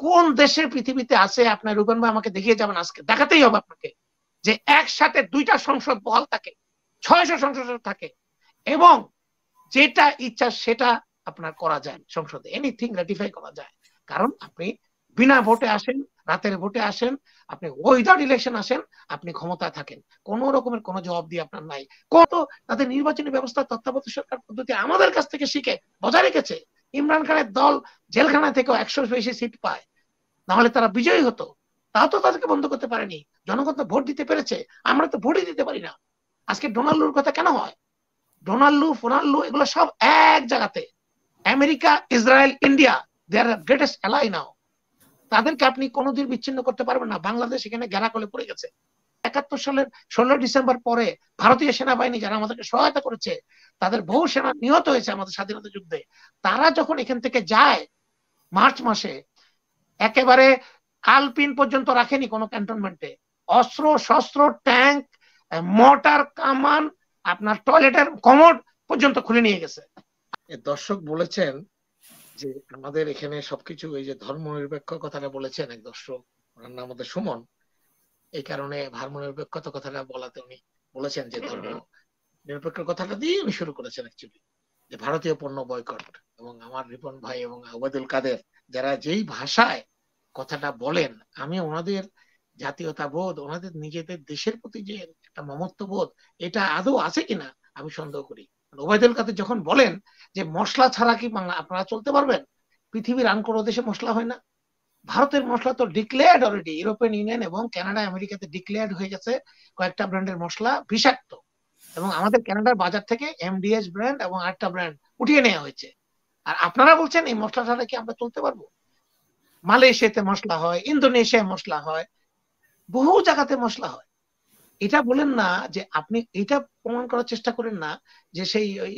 কোন দেশের পৃথিবীতে আছে আপনার রূপেন ভাই আমাকে দেখিয়ে যাবেন, আজকে দেখাতেই হবে আপনাকে যে একসাথে দুইটা সংসদ বহাল থাকে, 600 সংসদ থাকে, এবং যেটা ইচ্ছা সেটা আপনার করা যায় সংসদে, এনিথিং রেটিফাই করা যায়। কারণ আপনি বিনা ভোটে আসেন, রাতের ভোটে আসেন, আপনি উইদাউট ইলেকশন আসেন, আপনি ক্ষমতায় থাকেন, কোন রকমের কোনো জবাব দিয়ে আপনার নাই। কত তাদের নির্বাচনী ব্যবস্থা তত্ত্বাবধায়ক সরকার পদ্ধতি আমাদের কাছ থেকে শিখে বজায় রেখেছে। ইমরান খানের দল জেলখানা থেকেও 100 বেশি সিট পায়, নাহলে তারা বিজয়ী হতো, তাও তো তাদেরকে বন্ধ করতে পারেনি। জনগণ তো ভোট দিতে পেরেছে, আমরা তো ভোটই দিতে পারি না। আজকে ডোনাল্ডোর কথা কেন হয়? ডোনাল্ডো ফোনাল্ডো এগুলো সব এক জায়গাতে, আমেরিকা, ইসরায়েল, ইন্ডিয়া, দে আর গ্রেটেস্ট অ্যালাই নাও। তাদেরকে আপনি কোনোদিন বিচ্ছিন্ন করতে পারবেন না। বাংলাদেশ এখানে গ্যারাকলে পড়ে গেছে। 71 সালের 16 ডিসেম্বর পরে ভারতীয় সেনাবাহিনী যারা আমাদেরকে সহায়তা করেছে, তাদের বহু সেনা নিহত হয়েছে আমাদের স্বাধীনতা যুদ্ধে, তারা যখন এখান থেকে যায় মার্চ মাসে, একেবারে আলপিন পর্যন্ত রাখেনি কোনো ক্যান্টনমেন্টে, অস্ত্র শস্ত্র, ট্যাঙ্ক, মোটর, কামান, আপনার টয়লেটের কমোড পর্যন্ত খুলে নিয়ে গেছে। দর্শক বলেছেন যে আমাদের এখানে সবকিছু, এই যে ধর্মনিরপেক্ষ কথাটা বলেছেন এক দর্শক, ওনার নাম আমাদের সুমন, এই কারণে ধর্মনিরপেক্ষতা কথাটা বলাতে উনি বলেছেন যে ধর্ম নিরপেক্ষ কথাটা দিয়ে উনি শুরু করেছেন অ্যাকচুয়ালি, যে ভারতীয় পণ্য বয়কট। এবং আমার রিপন ভাই এবং ওবায়দুল কাদের যারা যেই ভাষায় কথাটা বলেন, আমি ওনাদের জাতীয়তাবোধ, ওনাদের নিজেদের দেশের প্রতি যে একটা মমত্ববোধ, এটা আদৌ আছে কিনা আমি সন্দেহ করি। ওবায়দুল কাদের যখন বলেন যে মশলা ছাড়া কি আপনারা চলতে পারবেন, পৃথিবীর আর কোনো দেশে মশলা হয় না, ভারতের মশলা তো ডিক্লেয়ার্ড অলরেডি, ইউরোপিয়ান ইউনিয়ন এবং কানাডা আমেরিকাতে ডিক্লেয়ার্ড হয়ে গেছে কয়েকটা ব্র্যান্ডের মশলা বিষাক্ত, এবং আমাদের কানাডার বাজার থেকে এমডিএস ব্র্যান্ড এবং আরেকটা ব্র্যান্ড উঠিয়ে নেওয়া হয়েছে। আর আপনারা বলছেন এই মশলা ছাড়া কি আমরা চলতে পারবো? মালয়েশিয়াতে মশলা হয়, ইন্দোনেশিয়ায় মশলা হয়, বহু জায়গাতে মশলা হয়। এটা বলেন না যে আপনি এটা প্রমাণ করার চেষ্টা করেন না যে সেই ওই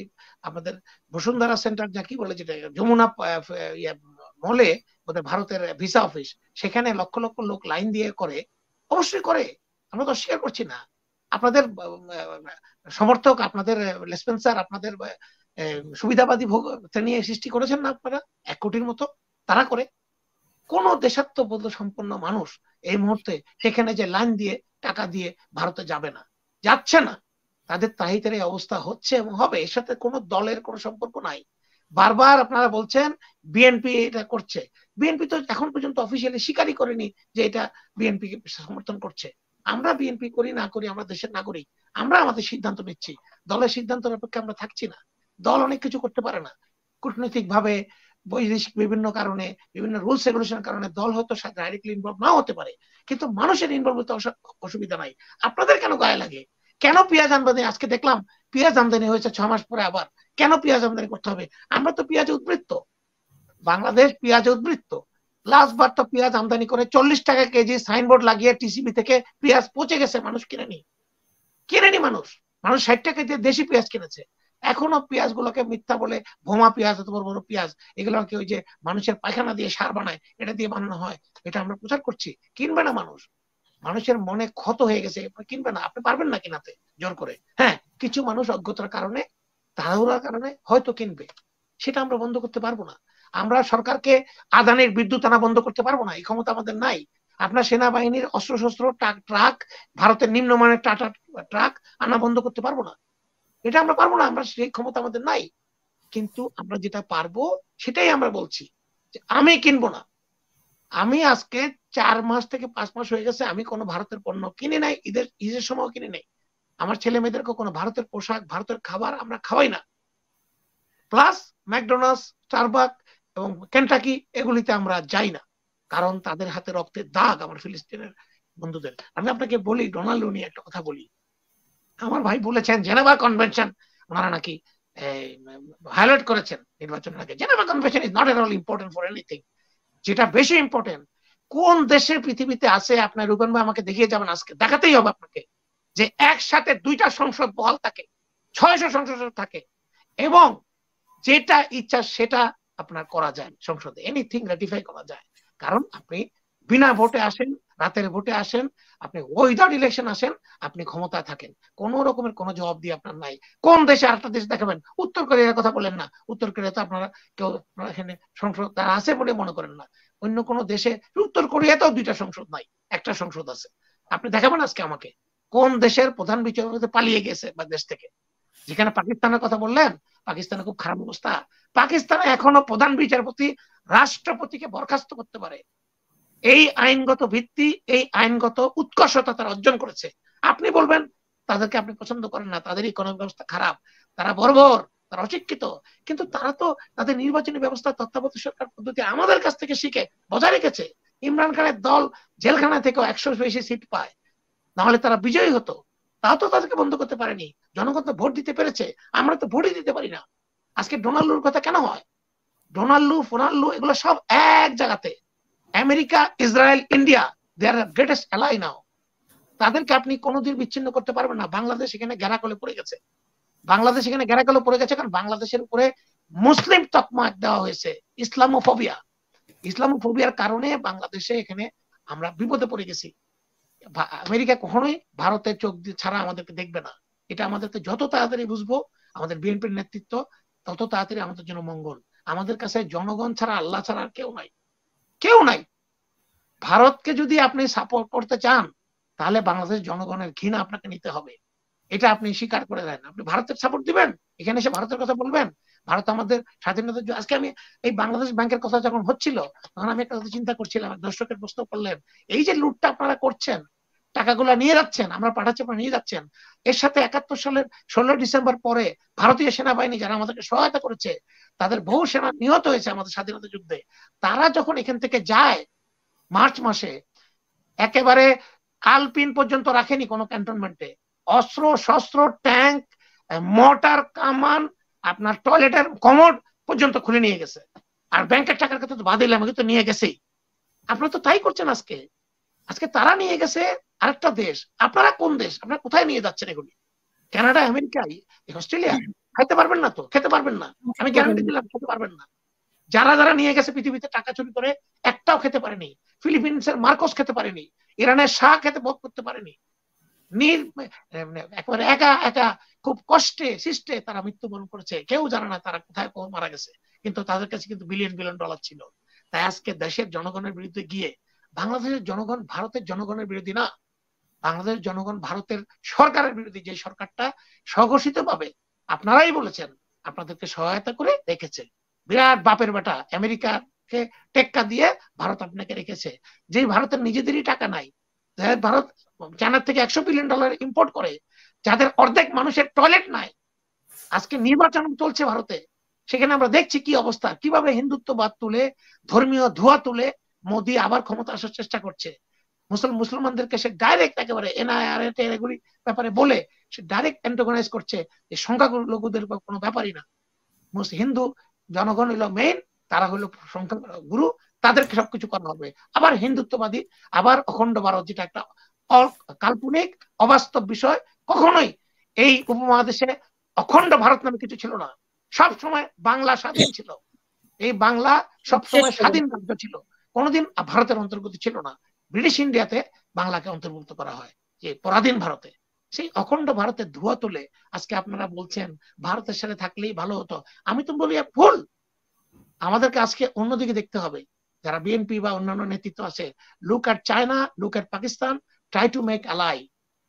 আমাদের বসুন্ধরা সেন্টার যা কি বলে, যেটা যমুনা মলে ওদের ভারতের ভিসা অফিস, সেখানে লক্ষ লক্ষ লোক লাইন দিয়ে করে, অবশ্যই করে, আমরা তো অস্বীকার করছি না। আপনাদের সমর্থক, আপনাদের লেসপেন্সার, আপনাদের সুবিধাবাদী নিয়ে সৃষ্টি করেছেন না আপনারা 1 কোটির মতো, তারা করে। কোন দেশাত্মবোধ সম্পন্ন মানুষ এই মুহূর্তে সেখানে যে লাইন দিয়ে টাকা দিয়ে ভারতে যাবে না, যাচ্ছে না। তাদের তাহিতের এই অবস্থা হচ্ছে এবং হবে, এর সাথে কোনো দলের কোনো সম্পর্ক নাই। বারবার আপনারা বলছেন বিএনপি এটা করছে, বিএনপি তো এখন পর্যন্ত অফিসিয়ালি স্বীকারই করেনি যে এটা বিএনপি সমর্থন করছে। আমরা বিএনপি করি না করি, আমরা দেশের নাগরিক, আমরা আমাদের সিদ্ধান্ত নিচ্ছি, দলের সিদ্ধান্তের অপেক্ষা আমরা থাকছি না। দল অনেক কিছু করতে পারে না, কূটনৈতিক ভাবে, বৈদেশিক বিভিন্ন কারণে, বিভিন্ন রুলস রেগুলেশনের কারণে দল হয়তো ডাইরেক্টলি ইনভলভ নাও হতে পারে, কিন্তু মানুষের ইনভলভ হতে অসুবিধা নাই। আপনাদের কেন গায়ে লাগে? কেন পেঁয়াজ আমদানি, আজকে দেখলাম পেঁয়াজ আমদানি হয়েছে 6 মাস পরে আবার, কেন পেঁয়াজ আমদানি করতে হবে? আমরা তো পেঁয়াজে উদ্বৃত্ত, বাংলাদেশ পেঁয়াজে উদ্বৃত্ত। লাস্ট বার তো পেঁয়াজ আমদানি করে 40 টাকা কেজি সাইনবোর্ড লাগিয়ে টিসিবি থেকে পেঁয়াজ পচে গেছে, মানুষ কিনেনি মানুষ, 60 টাকা দিয়ে দেশি পেঁয়াজ কিনেছে। এখনো পেঁয়াজ গুলোকে মিথ্যা বলে, ভোমা পেঁয়াজ, এত বড় বড় পেঁয়াজ, এগুলোকে ওই যে মানুষের পায়খানা দিয়ে সার বানায়, এটা দিয়ে বানানো হয়, এটা আমরা প্রচার করছি। কিনবে না মানুষ, মানুষের মনে ক্ষত হয়ে গেছে, কিনবে না, আপনি পারবেন না কিনাতে জোর করে। হ্যাঁ, কিছু মানুষ অজ্ঞতার কারণে, তাড়াহুড়ার কারণে হয়তো কিনবে, সেটা আমরা বন্ধ করতে পারবো না। আমরা সরকারকে আদানির বিদ্যুৎ আনা বন্ধ করতে পারবো না, এই ক্ষমতা আমাদের নাই। আপনার সেনাবাহিনীর অস্ত্রশস্ত্র ট্রাক, ভারতের নিম্নমানের টাটা ট্রাক আনা বন্ধ করতে পারবো না, এটা আমরা পারবো না, আমরা সেই ক্ষমতা আমাদের নাই। কিন্তু আমরা যেটা পারবো সেটাই আমরা বলছি, যে আমি কিনবো না। আমি আজকে 4 মাস থেকে 5 মাস হয়ে গেছে আমি কোনো ভারতের পণ্য কিনে নাই, ঈদের সময় কিনে নাই। আমার ছেলে মেয়েদেরকে কোনো ভারতের পোশাক, ভারতের খাবার আমরা খাওয়াই না। প্লাস ম্যাকডোনাল্ডস, স্টারবাক এবং কেনটাকি এগুলিতে আমরা যাই না, কারণ তাদের হাতে রক্তের দাগ আমার ফিলিস্তিনের বন্ধুদের। আমি আপনাকে বলি, ডোনাল্ডো নিয়ে একটা কথা বলি। আমার ভাই বলেছেন জেনেভা কনভেনশন ওনারা নাকি হাইলাইট করেছেন নির্বাচনের আগে। Geneva convention is not at all important for anything. যেটা বেশি ইম্পর্টেন্ট, কোন দেশের পৃথিবীতে আছে আপনার রূপেন ভাই আমাকে দেখিয়ে যাবেন, আজকে দেখাতেই হবে আপনাকে, যে একসাথে দুইটা সংসদ বহাল থাকে, 600 সংসদ থাকে, এবং যেটা ইচ্ছা সেটা আপনার করা যায় সংসদে, এনিথিং রেটিফাই করা যায়। কারণ আপনি বিনা ভোটে আসেন, রাতের ভোটে আসেন, আপনি উইদাউট ইলেকশন আসেন, আপনি ক্ষমতায় থাকেন, কোন রকমের কোনো জবাব দিয়ে আপনার নাই। কোন দেশে আরেকটা দেশ দেখাবেন? উত্তর কোরিয়ার কথা বলেন না, উত্তর কোরিয়া তো আপনারা কেউ এখানে সংসদ আছে বলে মনে করেন না। অন্য কোন দেশে, উত্তর কোরিয়াতেও 2টা সংসদ নাই, একটা সংসদ আছে। আপনি দেখাবেন আজকে আমাকে কোন দেশের প্রধান বিচারপতি পালিয়ে গেছে বা দেশ থেকে? যেখানে পাকিস্তানের কথা বললেন, পাকিস্তানে খুব খারাপ অবস্থা। পাকিস্তানে এখনো প্রধান বিচারপতি রাষ্ট্রপতিকে বরখাস্ত করতে পারে। এই আইনগত ভিত্তি, এই আইনগত উৎকর্ষতা তারা অর্জন করেছে। আপনি বলবেন তাদেরকে আপনি পছন্দ করেন না, তাদের ইকোনমিক ব্যবস্থা খারাপ, তারা বর্বর, তারা অশিক্ষিত, কিন্তু তারা তো তাদের নির্বাচনী ব্যবস্থা তত্ত্বাবধায়ক সরকার পদ্ধতি আমাদের কাছ থেকে শিখে বজায় রেখেছে। ইমরান খানের দল জেলখানা থেকেও 100 বেশি সিট পায়, নাহলে তারা বিজয়ী হতো। তাও তো তাদেরকে বন্ধ করতে পারেনি। জনগণ তো ভোট দিতে পেরেছে, আমরা তো ভোটই দিতে পারি না। আজকে ডোনাল্ডুর কথা কেন হয়? ডোনাল্ডু ফোনাল্ডু এগুলো সব এক জায়গাতে। আমেরিকা, ইসরায়েল, ইন্ডিয়া, দে আর গ্রেটেস্ট অ্যালাই নাও। তাদেরকে আপনি কোনোদিন বিচ্ছিন্ন করতে পারবেন না। বাংলাদেশ এখানে গ্যারাকলে পড়ে গেছে, বাংলাদেশ এখানে গ্যারাকলে পড়ে গেছে, কারণ বাংলাদেশের উপরে মুসলিম তকমা দেওয়া হয়েছে, ইসলামোফোবিয়া। ইসলামোফোবিয়ার কারণে বাংলাদেশে এখানে আমরা বিপদে পড়ে গেছি। আমেরিকা কখনোই ভারতের চোখ ছাড়া আমাদেরকে দেখবে না। এটা আমাদেরকে যত তাড়াতাড়ি বুঝবো, আমাদের বিএনপির নেতৃত্ব, তত তাড়াতাড়ি আমাদের জন্য মঙ্গল। আমাদের কাছে জনগণ ছাড়া, আল্লাহ ছাড়া আর কেউ নাই, কেউ নাই। ভারতকে যদি আপনি সাপোর্ট করতে চান, তাহলে বাংলাদেশ জনগণের ঘৃণা আপনাকে নিতে হবে। এটা আপনি স্বীকার করে দেন। আপনি ভারতের সাপোর্ট দিবেন, এখানে এসে ভারতের কথা বলবেন। ভারত আমাদের স্বাধীনতা। আজকে আমি এই বাংলাদেশ ব্যাংকের কথা যখন হচ্ছিল, তখন আমি একটা কথা চিন্তা করছিলাম, দর্শকের প্রশ্ন করলেন, এই যে লুটটা আপনারা করছেন, টাকাগুলো নিয়ে যাচ্ছেন, আমরা পাঠাচ্ছি, আপনারা নিয়ে যাচ্ছেন, এর সাথে 71 সালের 16 ডিসেম্বর পরে ভারতীয় সেনাবাহিনী যারা আমাদেরকে সহায়তা করেছে, তাদের বহু সেনা নিহত হয়েছে আমাদের স্বাধীনতা যুদ্ধে। তারা যখন এখান থেকে যায় মার্চ মাসে, একেবারে আলপিন পর্যন্ত রাখেনি কোনো ক্যান্টনমেন্টে। অস্ত্র শস্ত্র, ট্যাঙ্ক, মোটর, কামান, আপনার টয়লেটের কমোড পর্যন্ত খুলে নিয়ে গেছে। আর ব্যাংকের টাকার কথা তো বাদ দিলাম, আমাকে তো নিয়ে গেছেই। আপনারা তো তাই করছেন আজকে। আজকে তারা নিয়ে গেছে আরেকটা দেশ, আপনারা কোন দেশ? আপনারা কোথায় নিয়ে যাচ্ছেন এগুলি? Canada, America, Australia? খেতে পারবেন না তো, খেতে পারবেন না, আমি গ্যারান্টি দিলাম, খেতে পারবেন না। যারা যারা নিয়ে গেছে পৃথিবীতে টাকা চুরি করে, একটাও খেতে পারেনি। ফিলিপিন্সের মার্কোস খেতে পারেনি, ইরানের শাহ খেতে ভোগ করতে পারেনি। একেবারে একা একা খুব কষ্টে সৃষ্টে তারা মৃত্যুবরণ করেছে। কেউ জানে না তারা কোথায় মারা গেছে, কিন্তু তাদের কাছে কিন্তু বিলিয়ন বিলিয়ন ডলার ছিল। তাই আজকে দেশের জনগণের বিরুদ্ধে গিয়ে, বাংলাদেশের জনগণ ভারতের জনগণের বিরোধী না, বাংলাদেশের জনগণ ভারতের সরকারের বিরোধী। যে সরকারটা স্বঘোষিত ভাবে, আপনারাই বলেছেন, আপনাদেরকে সহায়তা করে রেখেছে। বিরাট বাপের বেটা আমেরিকাকে টেক্কা দিয়ে ভারত আপনাকে রেখেছে। যে ভারতের নিজেদেরই টাকা নাই, ভারত চায়নার থেকে 100 বিলিয়ন ডলার ইম্পোর্ট করে, যাদের অর্ধেক মানুষের টয়লেট নাই। আজকে নির্বাচন চলছে ভারতে, সেখানে আমরা দেখছি কি অবস্থা, কিভাবে হিন্দুত্ববাদ তুলে, ধর্মীয় ধোঁয়া তুলে মোদী আবার ক্ষমতা আসার চেষ্টা করছে। মুসলমানদেরকে সে ডাইরেক্ট একেবারে এনআইআর এগুলি ব্যাপারে বলে সে ডাইরেক্ট অ্যান্টাগনাইজ করছে, যে সংখ্যালঘুদের কোনো ব্যাপারই না, হিন্দু জনগণ হলো মেইন, তারা হলো সংখ্যা গুরু, তাদেরকে সবকিছু করা হবে। আবার হিন্দুত্ববাদী, আবার অখণ্ড ভারত, যেটা একটা কাল্পনিক অবাস্তব বিষয়। কখনোই এই উপমহাদেশে অখণ্ড ভারত নামে কিছু ছিল না। সব সময় বাংলা স্বাধীন ছিল, এই বাংলা সবসময় স্বাধীন রাজ্য ছিল, কোনোদিন ভারতের অন্তর্গত ছিল না। ব্রিটিশ ইন্ডিয়াতে বাংলাকে অন্তর্ভুক্ত করা হয়, যে পরাধীন ভারতে। সেই অখণ্ড ভারতের ধোঁয়া তুলে আজকে আপনারা বলছেন ভারতের সাথে থাকলেই ভালো হতো। আমি তো বলি ভুল। আমাদেরকে আজকে অন্যদিকে দেখতে হবে। যারা বিএনপি বা অন্যান্য নেতৃত্ব আছে, look at China, look at Pakistan, try to make ally.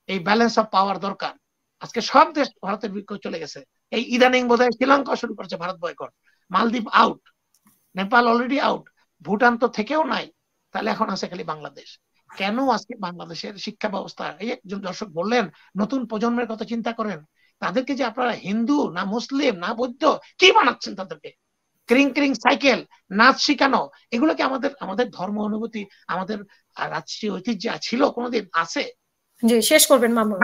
এই ব্যালেন্স অফ পাওয়ার দরকার। আজকে সব দেশ ভারতের বিপক্ষে চলে গেছে। এই ইদানিং বোধহয় শ্রীলঙ্কা শুরু করেছে ভারত বয়কট, মালদ্বীপ out, Nepal already out, Bhutan তো থেকেও নাই। তাহলে এখন আছে খালি বাংলাদেশ। কেন আজকে বাংলাদেশের শিক্ষা ব্যবস্থা? এই একজন দর্শক বললেন নতুন প্রজন্মের কথা চিন্তা করেন, তাদেরকে যে আপনারা হিন্দু না মুসলিম না বৌদ্ধ কি বানাচ্ছেন? তাদেরকে ক্রিং ক্রিং সাইকেল, নাচ শিখানো, এগুলো কি আমাদের ধর্ম অনুভূতি, আমাদের রাষ্ট্রীয় ঐতিহ্য ছিল কোনোদিন? আছে? জি, শেষ করবেন মামুন।